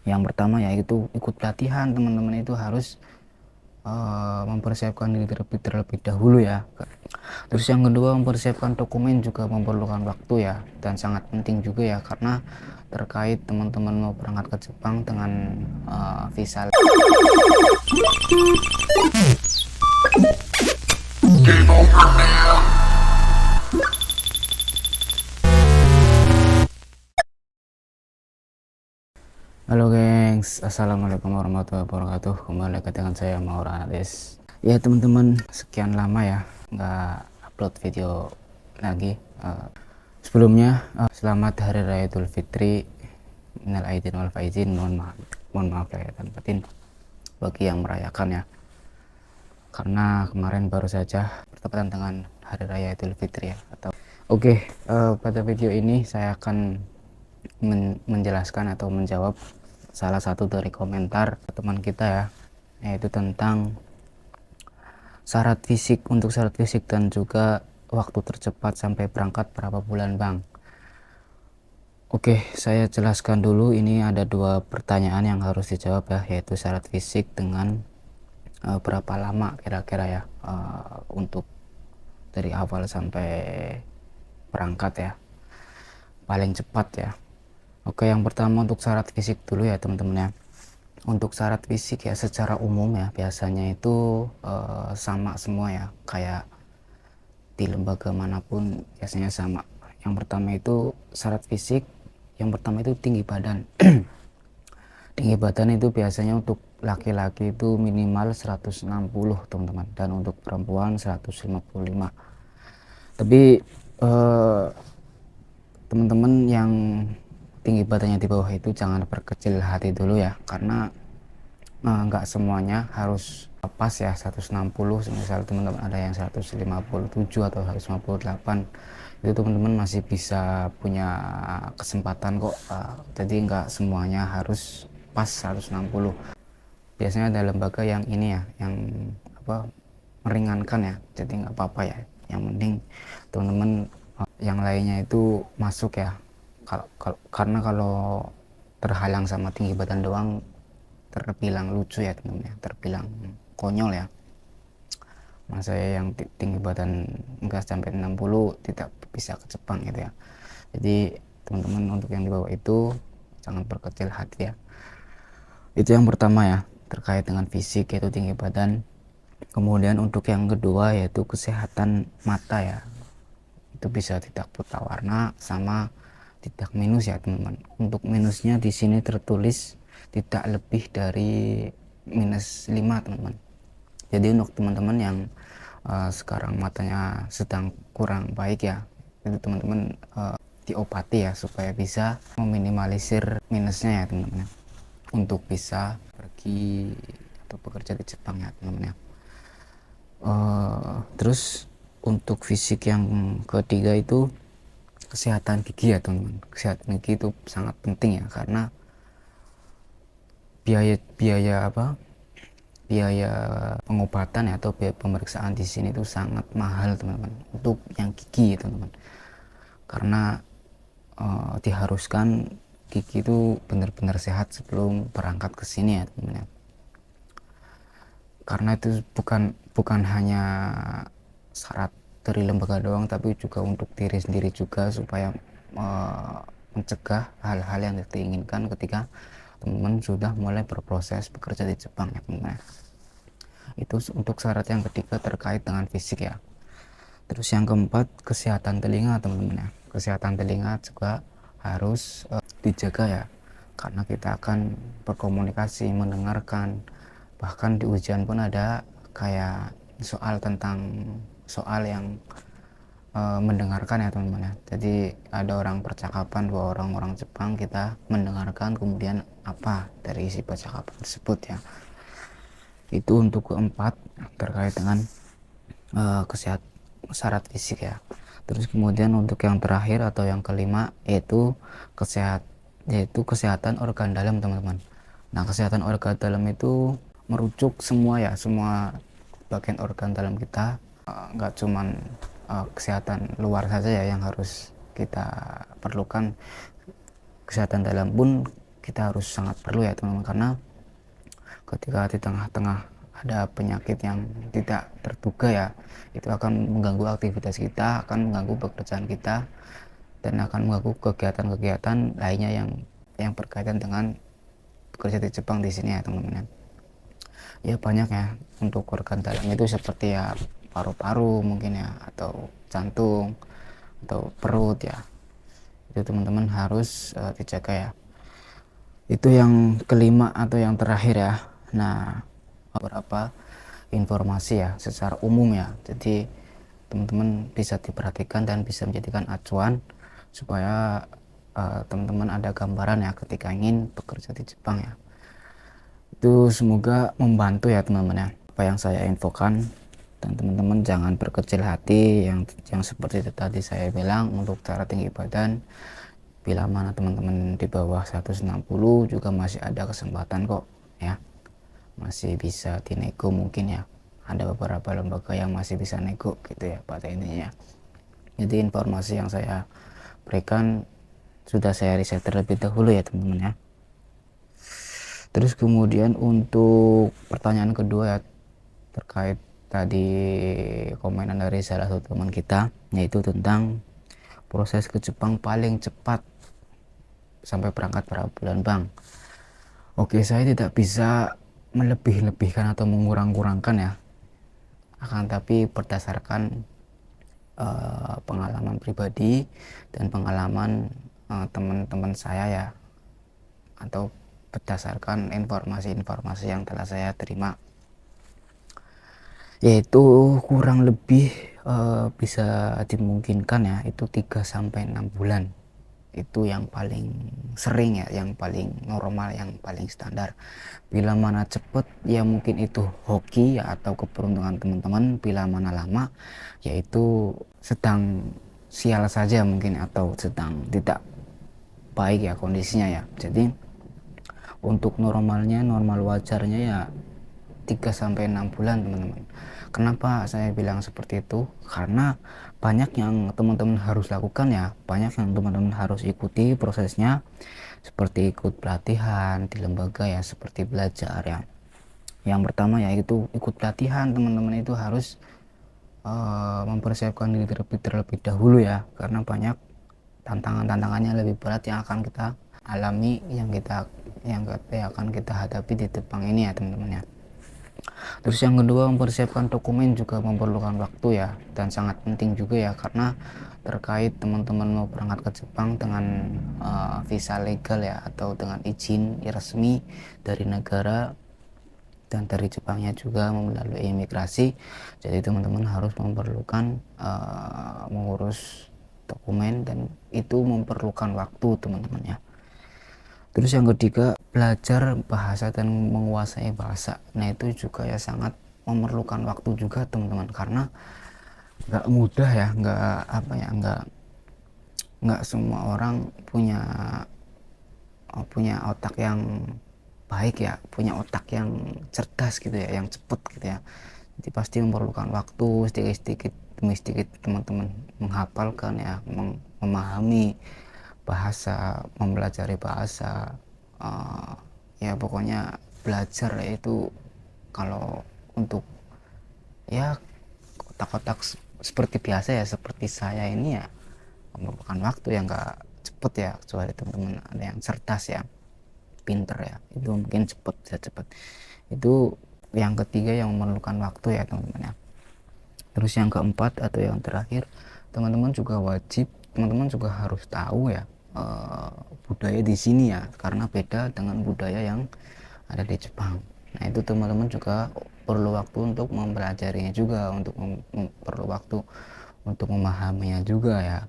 Yang pertama yaitu ikut pelatihan, teman-teman itu harus mempersiapkan diri terlebih dahulu ya. Terus yang kedua, mempersiapkan dokumen juga memerlukan waktu ya, dan sangat penting juga ya, karena terkait teman-teman mau berangkat ke Jepang dengan visa. Halo gengs, assalamualaikum warahmatullahi wabarakatuh. Kembali lagi dengan saya Maura Ades. Ya teman-teman, sekian lama ya nggak upload video lagi. Sebelumnya selamat Hari Raya Idul Fitri. Minal aidin wal faizin, mohon maaf lahir dan batin bagi yang merayakan ya. Karena kemarin baru saja bertepatan dengan Hari Raya Idul Fitri ya. Oke, pada video ini saya akan menjelaskan atau menjawab salah satu dari komentar teman kita ya, yaitu tentang syarat fisik. Untuk syarat fisik dan juga waktu tercepat sampai berangkat berapa bulan bang. Oke, saya jelaskan dulu. Ini ada dua pertanyaan yang harus dijawab ya, yaitu syarat fisik dengan berapa lama kira-kira ya untuk dari awal sampai berangkat ya, paling cepat ya. Oke, yang pertama untuk syarat fisik dulu ya teman-teman ya. Untuk syarat fisik ya secara umum ya biasanya itu sama semua ya, kayak di lembaga manapun biasanya sama. Yang pertama itu syarat fisik, yang pertama itu tinggi badan. Tinggi badan itu biasanya untuk laki-laki itu minimal 160 teman-teman, dan untuk perempuan 155. Tapi teman-teman yang tinggi badannya di bawah itu jangan berkecil hati dulu ya, karena nggak semuanya harus pas ya 160. Misal teman-teman ada yang 157 atau 158, itu teman-teman masih bisa punya kesempatan kok. Jadi nggak semuanya harus pas 160. Biasanya ada lembaga yang ini ya, yang apa, meringankan ya, jadi nggak apa-apa ya, yang penting teman-teman yang lainnya itu masuk ya. Karena kalau terhalang sama tinggi badan doang terbilang lucu ya teman-teman ya, terbilang konyol ya. Mas saya yang tinggi badan enggak sampai 60 tidak bisa ke Jepang gitu ya. Jadi teman-teman untuk yang di bawah itu jangan berkecil hati ya. Itu yang pertama ya, terkait dengan fisik yaitu tinggi badan. Kemudian untuk yang kedua yaitu kesehatan mata ya. Itu bisa tidak buta warna sama tidak minus ya teman-teman. Untuk minusnya di sini tertulis tidak lebih dari -5 teman-teman. Jadi untuk teman-teman yang sekarang matanya sedang kurang baik ya, itu teman-teman diobati ya supaya bisa meminimalisir minusnya ya teman-teman, untuk bisa pergi atau bekerja di Jepang ya teman-teman ya. Terus untuk fisik yang ketiga itu kesehatan gigi ya teman-teman. Kesehatan gigi itu sangat penting ya, karena biaya pengobatan ya, atau biaya pemeriksaan di sini itu sangat mahal teman-teman, untuk yang gigi teman-teman. Karena diharuskan gigi itu benar-benar sehat sebelum berangkat ke sini ya teman-teman. Karena itu bukan hanya syarat dari lembaga doang, tapi juga untuk diri sendiri juga, supaya mencegah hal-hal yang tidak diinginkan ketika teman-teman sudah mulai berproses bekerja di Jepang ya teman-teman. Itu untuk syarat yang ketiga terkait dengan fisik ya. Terus yang keempat, kesehatan telinga teman-teman ya. Kesehatan telinga juga harus dijaga ya, karena kita akan berkomunikasi, mendengarkan. Bahkan di ujian pun ada kayak soal yang mendengarkan ya teman-teman ya. Jadi ada orang percakapan, dua orang Jepang, kita mendengarkan kemudian apa dari isi percakapan tersebut ya. Itu untuk keempat terkait dengan kesehatan, syarat fisik ya. Terus kemudian untuk yang terakhir atau yang kelima yaitu kesehatan organ dalam teman-teman. Nah, kesehatan organ dalam itu merujuk semua ya, semua bagian organ dalam kita, nggak cuman kesehatan luar saja ya yang harus kita perlukan. Kesehatan dalam pun kita harus sangat perlu ya teman-teman, karena ketika di tengah-tengah ada penyakit yang tidak terduga ya, itu akan mengganggu aktivitas kita, akan mengganggu pekerjaan kita, dan akan mengganggu kegiatan-kegiatan lainnya yang berkaitan dengan bekerja di Jepang di sini ya teman-teman. Ya banyak ya untuk organ dalam itu, seperti ya paru-paru mungkin ya, atau jantung atau perut ya, itu teman-teman harus dijaga ya. Itu yang kelima atau yang terakhir ya. Nah, beberapa informasi ya secara umum ya, jadi teman-teman bisa diperhatikan dan bisa menjadikan acuan supaya teman-teman ada gambaran ya ketika ingin bekerja di Jepang ya. Itu semoga membantu ya teman-teman ya apa yang saya infokan, dan teman-teman jangan berkecil hati yang seperti itu tadi saya bilang. Untuk cara tinggi badan, bila mana teman-teman di bawah 160 juga masih ada kesempatan kok ya, masih bisa dinego mungkin ya, ada beberapa lembaga yang masih bisa nego gitu ya pada intinya. Jadi informasi yang saya berikan sudah saya riset terlebih dahulu ya teman-teman ya. Terus kemudian untuk pertanyaan kedua ya, terkait tadi komenan dari salah satu teman kita, yaitu tentang proses ke Jepang paling cepat sampai berangkat berapa bulan bang. Oke, saya tidak bisa melebih-lebihkan atau mengurang-kurangkan ya, akan tapi berdasarkan pengalaman pribadi dan pengalaman teman-teman saya ya, atau berdasarkan informasi-informasi yang telah saya terima, yaitu kurang lebih bisa dimungkinkan ya itu 3-6 bulan. Itu yang paling sering ya, yang paling normal, yang paling standar. Bila mana cepet ya mungkin itu hoki ya atau keberuntungan teman-teman, bila mana lama yaitu sedang sial saja mungkin, atau sedang tidak baik ya kondisinya ya. Jadi untuk normalnya, normal wajarnya ya 3-6 bulan teman-teman. Kenapa saya bilang seperti itu? Karena banyak yang teman-teman harus lakukan ya, banyak yang teman-teman harus ikuti prosesnya, seperti ikut pelatihan di lembaga ya, seperti belajar ya. Yang pertama yaitu ikut pelatihan, teman-teman itu harus mempersiapkan diri terlebih dahulu ya, karena banyak tantangannya lebih berat yang akan kita alami, yang akan kita hadapi di Jepang ini ya teman-teman ya. Terus yang kedua, mempersiapkan dokumen juga memerlukan waktu ya, dan sangat penting juga ya, karena terkait teman-teman mau berangkat ke Jepang dengan visa legal ya, atau dengan izin resmi dari negara dan dari Jepangnya juga melalui imigrasi. Jadi teman-teman harus memerlukan mengurus dokumen, dan itu memerlukan waktu teman-teman ya. Terus yang ketiga, belajar bahasa dan menguasai bahasa. Nah itu juga ya sangat memerlukan waktu juga teman-teman, karena nggak mudah ya, nggak semua orang punya otak yang baik ya, punya otak yang cerdas gitu ya, yang cepet gitu ya. Jadi pasti memerlukan waktu, sedikit-sedikit demi sedikit teman-teman menghafalkan ya, memahami bahasa, mempelajari bahasa, ya pokoknya belajar itu. Kalau untuk ya kotak-kotak seperti biasa ya, seperti saya ini ya, memerlukan waktu yang nggak cepet ya, kecuali teman-teman ada yang cerdas ya, pinter ya, itu mungkin bisa cepet. Itu yang ketiga yang memerlukan waktu ya teman-teman ya. Terus yang keempat atau yang terakhir, teman-teman juga harus tahu ya budaya di sini ya, karena beda dengan budaya yang ada di Jepang. Nah itu teman-teman juga perlu waktu untuk mempelajarinya juga, untuk perlu waktu untuk memahaminya juga ya,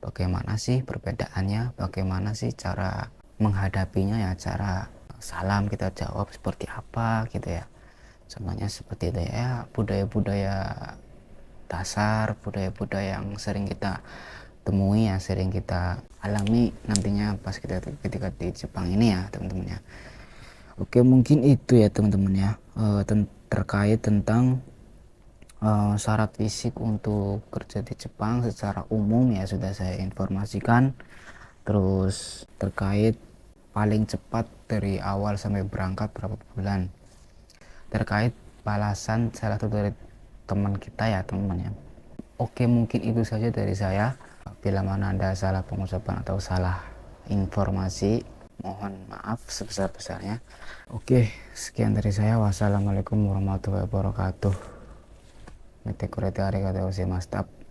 bagaimana sih perbedaannya, bagaimana sih cara menghadapinya ya, cara salam kita jawab seperti apa gitu ya. Contohnya seperti itu ya, budaya-budaya dasar, budaya-budaya yang sering kita temui ya, sering kita alami nantinya pas kita ketika di Jepang ini ya teman-teman ya. Oke, mungkin itu ya teman-teman ya, terkait tentang syarat fisik untuk kerja di Jepang secara umum ya sudah saya informasikan. Terus terkait paling cepat dari awal sampai berangkat berapa bulan. Terkait balasan salah satu dari teman kita ya teman-teman ya. Oke, mungkin itu saja dari saya. Bila mana ada salah pengucapan atau salah informasi, mohon maaf sebesar-besarnya. Oke, sekian dari saya. Wassalamualaikum warahmatullahi wabarakatuh. Mete kurete arigatou gozaimashita.